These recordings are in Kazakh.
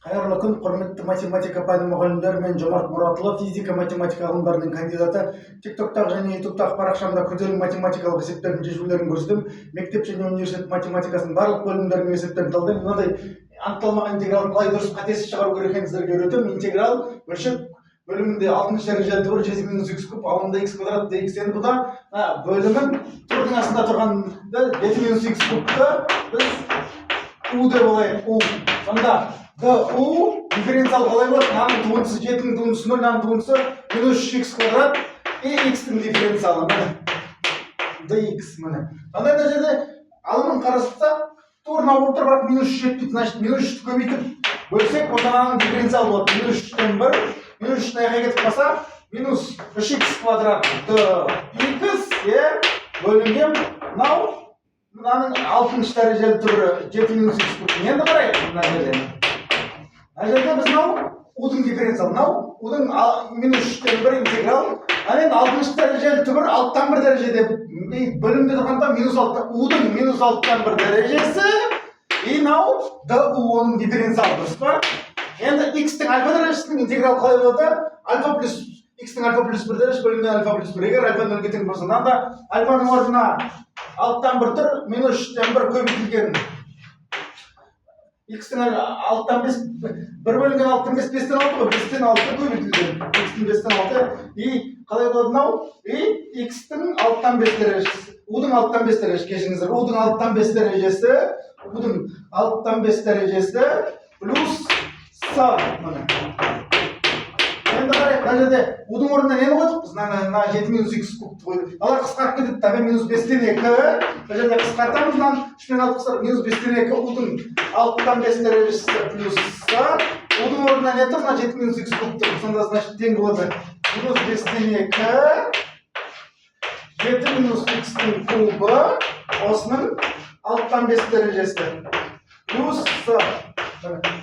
Қайырлы күн, құрметті математика пәні мұғалімдері, мен Жомарт Мұратұлы, физика математика ғылымдарының кандидаты. TikToктағы және YouTube-тағы парақшамда күрделі математикалық есептердің шешулерін көрсетем. Мектеп және университет математикасының барлық бөлімдерінің есептерін талдаймын. Мынадай анықталмаған интегралдың қалай дұрыс қатесіз шығару керек екенін сіздерге үйретемін. Интеграл бөлшек бөлімінде 6-шы дәрежелі түбір 7 - x куб алынды x квадрат dx. Енді бұда бөлімін түрдің астында тұрғанда 7 - x кубты біз u деп алайық. u. Сонда du дифференциал қалай болады? Наның туындысы 7-нің туындысы 0, наның туындысы -3x квадрат и x-тің дифференциалы dx. Сонда да жерде алымын қарастырса тура болып тұр, бірақ -3 жетпейді. Значит, -3-ті көбейтіп бөлсек, онда наның дифференциалы болады -3-тен 1, -3-тің аяққа кетіп қалса -3x квадрат dx бөлінген мынаның 6-шы дәрежелі түбірі 7 - x куб. Енді қарайық мына жерден. Мына жерде біз u-дің дифференциалы, u-дің -3-тен 1 интеграл. Енді 6-шы дәрежелі түбір 6-тан 1 дәрежеде бөлімде тұрғанда -6, u-дің -6-тан 1 дәрежесі и du оның дифференциалы, дұрыс па? Енді x-тің альфа дәрежесінің интеграл қалай болады? Альфа плюс x-тің альфа плюс 1 дәрежесі бөлінген альфа плюс 1. Егер альфа 0-ге тең болса, мынада альфаның орнына 6-тан 1 тұр, -3-тен 1 көбейтілген. X-тің 6-тан 5, 1 бөлінген 6-тан 5, 5-тен 6 ғой, 5-тен 6 көбейтілген. X-тің 5-тен 6, и қалай болады и x-тің 6-тан 5 дәрежесі, u-дің 6-тан 5 дәрежесі, кешіңіздер, u-дің 6-тан 5 дәрежесі, u-дің 6-тан 5 дәрежесі плюс с. Енді қарайық, мына жерде u-дің орнына нені қойдық? Біз 7 - x кубты қойдық. Алар қысқарып кетеді, табе -5-тен 2. Бұл жерде қысқартамыз, мынаны 3-пен 6 қысқарып, -5-тен 2, u-дің 6-тан 5 дәрежесі плюс с. u-дің орнына не тұр? 7 - x кубты. Сонда, значит, тең болады -5-тен 2, 7 - x-тің кубы, осының 6-тан 5 дәрежесі плюс с.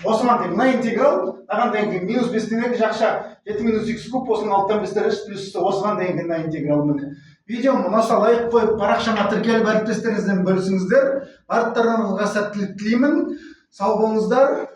Осыған дейін, мына интеграл, аған дейін -5-тен 2 жақша 7 - x куб, осының 6-тан 5 дәрежесі плюс с. Осыған дейін мына интеграл міне. Видеоны ұнаса лайк қойып, парақшама тіркеліп әріптестеріңізден бөлісіңіздер. Барлықтарыңызға сәттілік тілеймін. Сау болыңыздар.